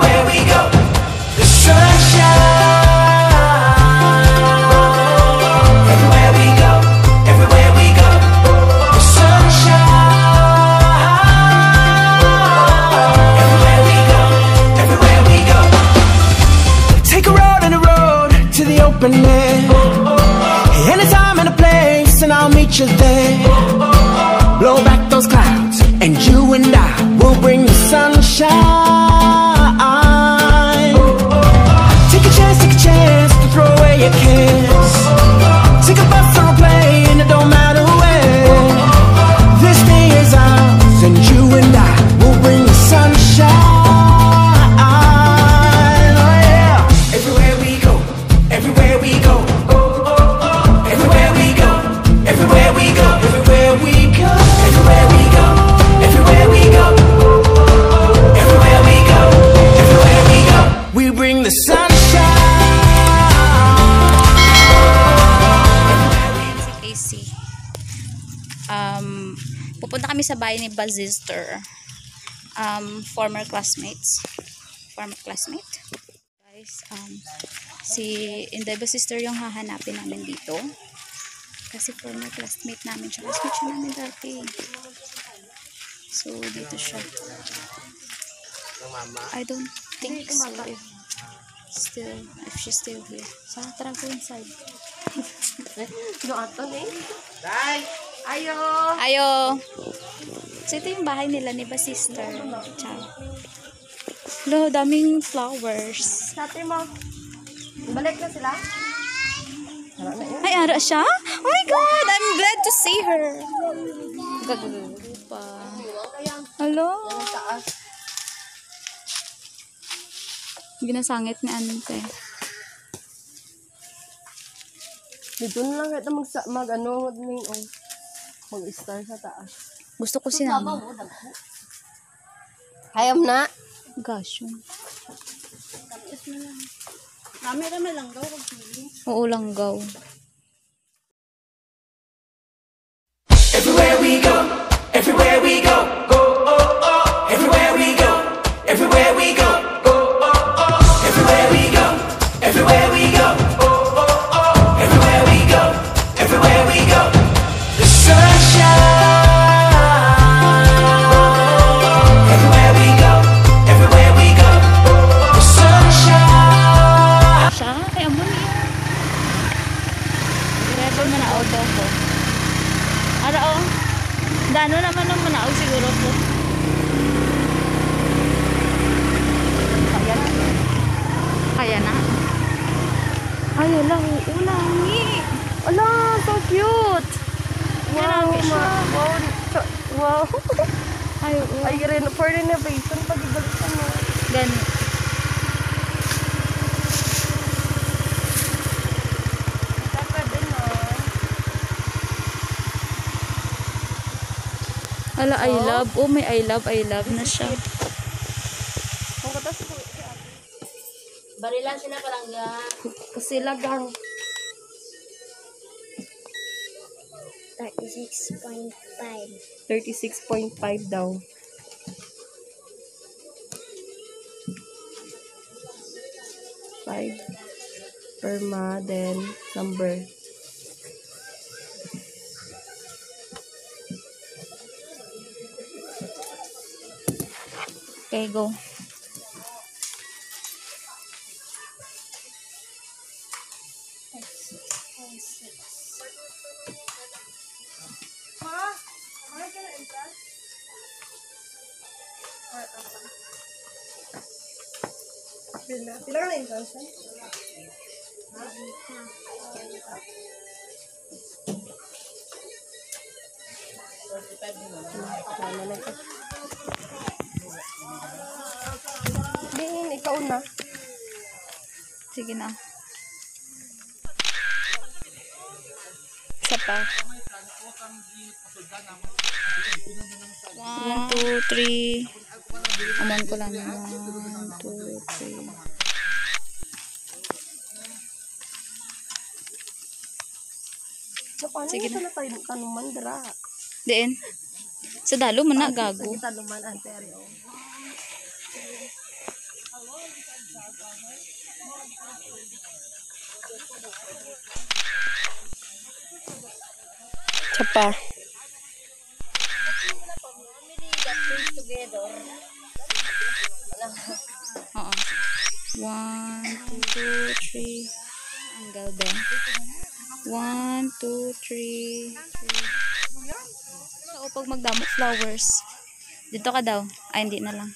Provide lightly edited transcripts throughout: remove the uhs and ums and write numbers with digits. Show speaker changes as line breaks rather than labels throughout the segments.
everywhere we go, the sunshine. Everywhere we go, everywhere we go, the sunshine. Everywhere we go, everywhere we go. Take a road and a road to the open air. Anytime and a place, and I'll meet you there. Blow back those clouds, and you and I will bring the sunshine. Take a chance to throw away your cares. Take a bus or a plane, it don't matter where. This day is ours, and you and I will bring the sunshine. Oh yeah. Everywhere we go, everywhere we go. Everywhere we go, everywhere we go, everywhere we go, everywhere we go, everywhere we go, everywhere we go, everywhere we go, we bring the sunshine.
AC. Pupunta kami sa bahay ni Bazister. Former classmate. Guys, si Inday Bazister yung hahanapin namin dito. Kasi former classmate namin siya. Classmate siya namin dati. So, dito siya. I don't think so if she's still here. So, tara go inside.
No ato ni. Dai. Ayo.
Ayo. So, ito yung bahay nila ni Bazister. Ciao. Hello, daming flowers.
Sate mo. Balik na sila.
Ay, ara siya? Oh my God! I'm glad to see her. Gagawin pa. Hello? Ginasangit ni Ante.
Dito na lang kita mag-ano mag-star sa taas.
Gusto ko sinama.
Hayam na.
Gosh.
Rami-rami lang daw.
Oo, langgaw.
Everywhere we go, everywhere we go, go, oh, oh. Everywhere we go, everywhere we go, go, oh, oh. Everywhere we go, everywhere we go, oh, oh, oh. Everywhere we go, everywhere we go, the sunshine. Everywhere we go, everywhere we go, the sunshine.
Siya? Kaya mo niya. Rebel man na auto ko. Ara o. Dano naman ang manaog siguro po. Kaya na. Kaya na. Ay, wala. Ulangi. Ala, so cute. Wow,
Wow.
Ay,
Ay, for renovation, pag-ibalikan mo.
Gani. Ala, I love. Oh, may I love na siya.
Kung katas po.
Barilan sila palangga.
Kasi lagang.
36.5.
36.5 daw. Five perma, then number.
Okay, go.
Pila ka na entrance? Din, ikaw na.
Sige na. Isa pa. 1, 2, 3. Aman ko lang. 1, 2, 3.
Paano
sige
na tayo tanuman dira?
Diin. Sa dalo man na gago.
Tanuman anteryo. Tsapa.
Oo. 1, 2, 3. Anggal din. 1, 2, 3. So, pag magdamo flowers. Dito ka daw. Ay, hindi na lang.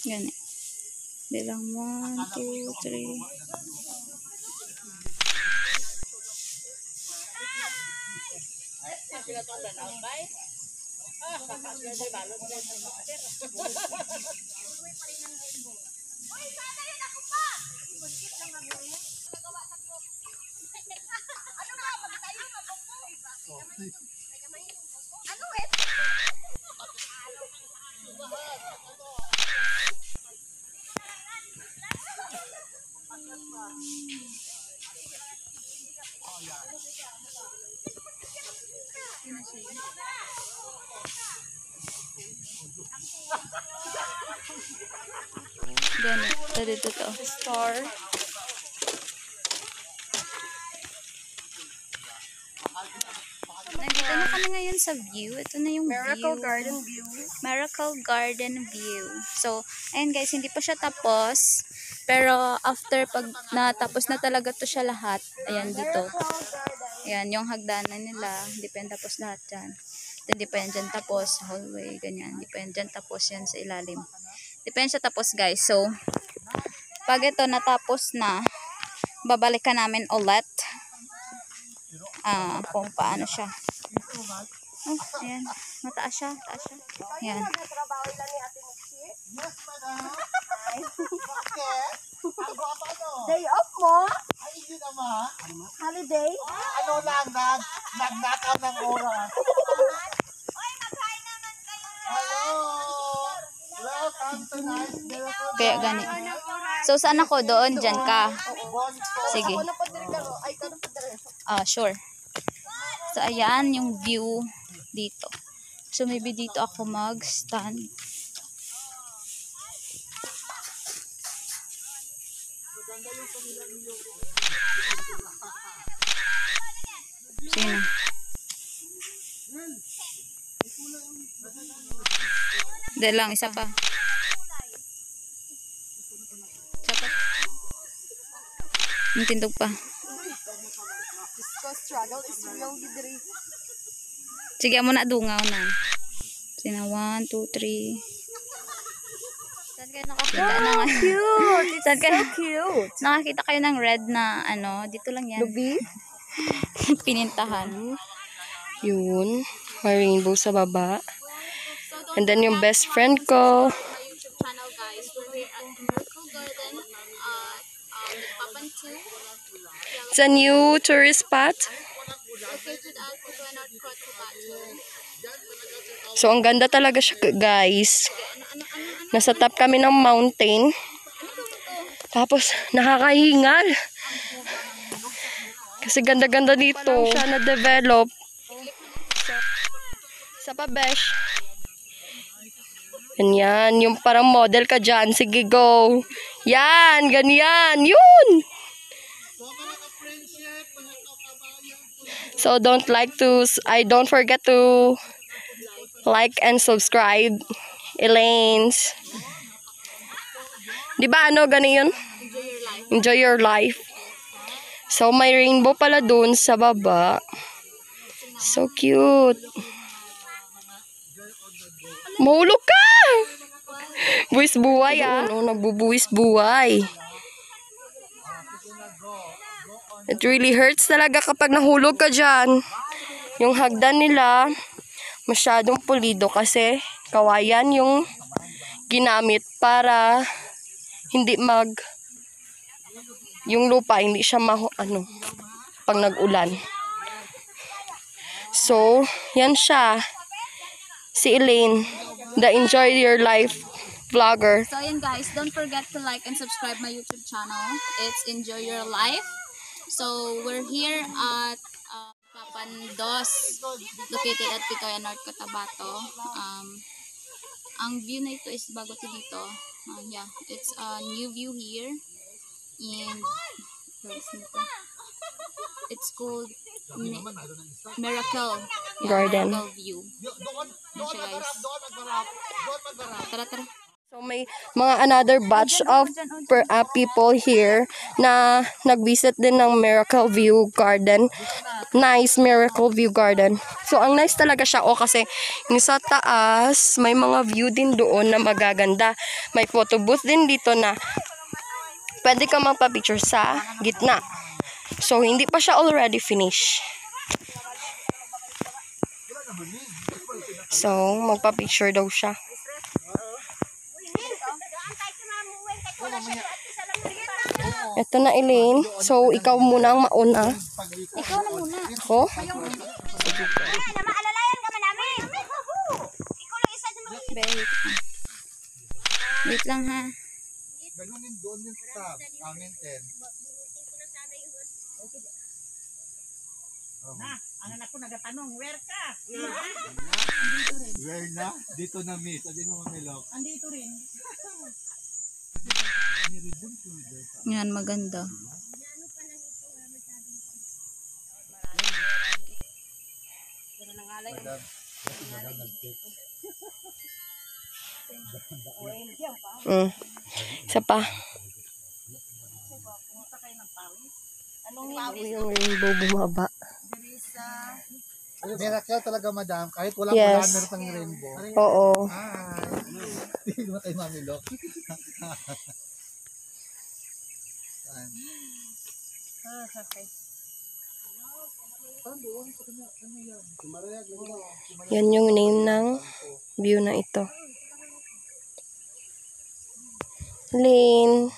Gani. Bilang 1, 2, 3. Gani. Dito to.
Star.
Nandito na kami ngayon sa view. Ito na yung
Miracle
view.
Garden View.
Miracle Garden View. So, ayun guys, hindi pa siya tapos. Pero after pag natapos na talaga to siya lahat, ayan dito. Ayan, yung hagdanan nila, hindi pa yan tapos lahat dyan. Hindi pa yan dyan tapos, hallway, ganyan. Hindi pa yan dyan tapos yan sa ilalim. Hindi pa yan siya tapos guys. So, pag ito natapos na, babalikan namin ulit. Kung paano siya. Oh, ayan. Mataas siya, taas siya. Ayan.
Natrabaho lang ni Ate Mitzi.
Yes, madam. Bakit? Ang guwapa no?
Day off mo?
Ay, hindi naman.
Holiday?
Ano lang, nagnakaw ng oras. Hello! Welcome to Nice Miracle.
Kaya gani. So, saan ako? Doon, dyan ka. Sige.
Ako na pa diri ka. Ay, ka na pa diri.
Sure. So, ayan yung view dito. So, maybe dito ako mag-stand. Sige na. Hindi lang, isa pa. Isa pa. Ang tindog pa.
Disco struggle is real diri.
Sige mo na dungaw na. Sina 1, 2, 3. Saan kayo nakakita ng
Cute! It's
Saan kayo?
so cute.
Nakakita kayo ng red na ano, dito lang yan.
Lubi?
Pinintahan.
Yun. May rainbow sa baba. And then yung best friend ko.
YouTube channel guys. We're here at Miracle Garden. Nagpapantu.
It's a new tourist spot.
Located at Putuan Cotabato.
So, ang ganda talaga siya, guys. Nasa top kami ng mountain. Tapos, nakakahingal. Kasi ganda-ganda dito. Siya na-develop. Sa pabesh. Ganyan. Yung parang model ka dyan. Sige, go. Yan. Ganyan. Yun. So, don't forget to like and subscribe. Elaine's. Di ba ano, ganun yun? Enjoy your life. So, may rainbow pala dun sa baba. So cute. Mahulog ka! Buwis buhay ah. Ano, nagbubuwis buhay. It really hurts talaga kapag nahulog ka dyan. Yung hagdan nila, masyadong pulido kasi kawayan yung ginamit para hindi yung lupa hindi siya pag nag-ulan. So, yan siya. Si Elaine, the Enjoy Your Life vlogger.
So ayan guys, don't forget to like and subscribe my YouTube channel. It's Enjoy Your Life. So we're here at Papandos, located at Picoya North, Cotabato. Ang view na ito is bago to dito. Yeah, it's a new view here. And it's called Miracle
Garden.
Miracle View. Yan siya guys. Tara, tara.
So may mga another batch of people here na nag-visit din ng Miracle View Garden. Nice Miracle View Garden. So ang nice talaga siya kasi yung sa taas may mga view din doon na magaganda. May photo booth din dito na pwede ka magpa-picture sa gitna. So hindi pa siya already finished. So magpa-picture daw siya. Ito na, Elaine. So, ikaw muna ang mauna.
Ikaw na muna.
Ako?
Wait lang ha.
Ganunin doon yung sa amin 10.
Ang anak ko nagatanong, where ka?
Where na? Dito na miss. Adin mo mamilok.
Andito rin.
Yan, maganda.
Isa pa. Yung rainbow bumaba.
Miracle talaga, madam. Kahit walang
Yes.
ulan, meron pang rainbow.
Oo.
Hindi mo tayo mamilok.
Yan yung name ng view na ito. Lane.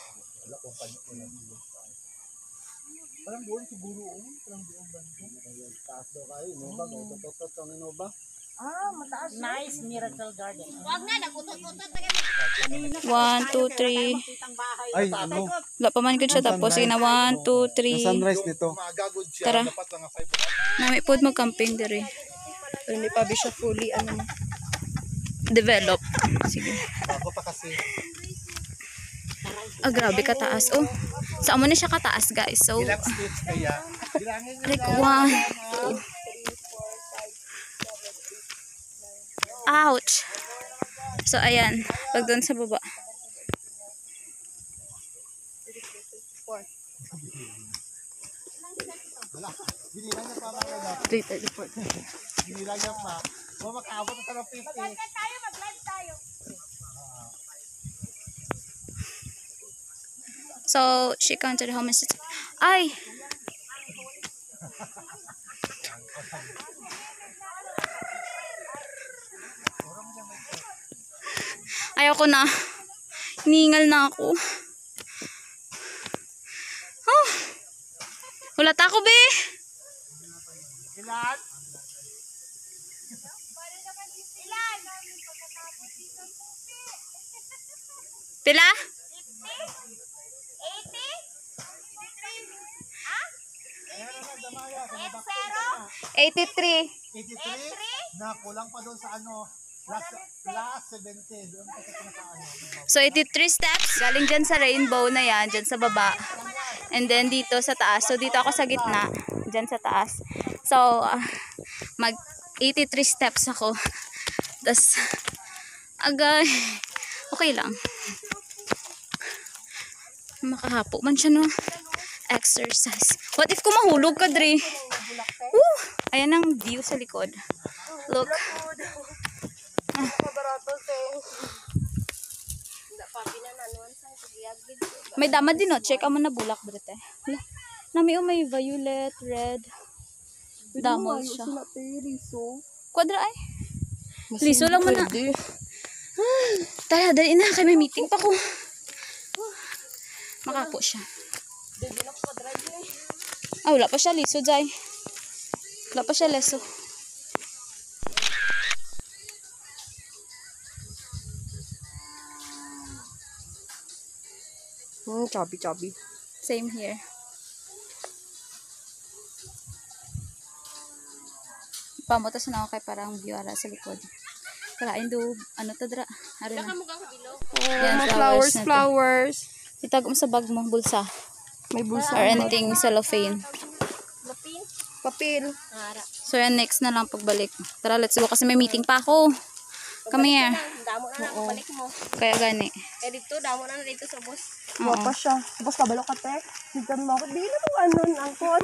Parang doon siguro. Parang doon ba? Taas daw kayo. Inova. Tutot ang Inova.
Nice Miracle Garden.
1, 2, 3.
Ay, ano?
Wala pa man ko siya tapos. Sige na, 1, 2, 3.
Sunrise nito. Magagod siya.
Tara.
Dapat mga 5
Nami po mag-camping diri.
Pero hindi pa siya fully
Develop. Sige.
Bago pa kasi.
Ah, grabe kataas. Oh, saan mo na siya kataas, guys? So,
Ilang steps kaya? Bilangin nyo
like
na.
1, 2. Ouch! So, ayan. Pag doon sa baba.
Binilang niya pa mga na.
334.
Binilang niya pa. O makaabot na ng 50.
So, she counted how much. Ay! Ayoko na. Hiningal na ako. Oh. Hulat ako, be.
Ilan?
Pila? 83.
83? Na kulang pa doon sa ano. Last 70. Doon pa sa pinakaano.
So, 83 steps. Galing dyan sa rainbow na yan, dyan sa baba. And then, dito sa taas. So, dito ako sa gitna. Dyan sa taas. So, mag 83 steps ako. Tapos, agay. Okay lang. Makahapo man siya, no? Exercise. What if kung mahulog ka, Dre? Woo! Ayan ang view sa likod. Look. May dama din, no? Check mo na bulak, Brete. Nami, may violet, red. Damol siya. Kwadra ay. Liso lang mo na. Tara, dali na. Kaya may meeting pa ko. Makapo siya. Ah, wala pa siya liso, Jai. Wala pa siya leso.
Chubby.
Same here. Pamutas na ako kay parang view ara sa likod. Kalain do, ano to dra? Ari na. Yan,
Flowers.
flowers na to. Itag mo sa bag mo, bulsa.
May bulsa.
Or anything cellophane.
Papel.
So yan, next na lang pagbalik. Tara, let's go kasi may meeting pa ako. Come here.
Damo na na balik mo.
Kaya gani.
Eh dito damo na dito sa bus.
Wapa siya. Tapos kabalo ka, te. Hindi ka mo. Di na mo ano. Ang kuha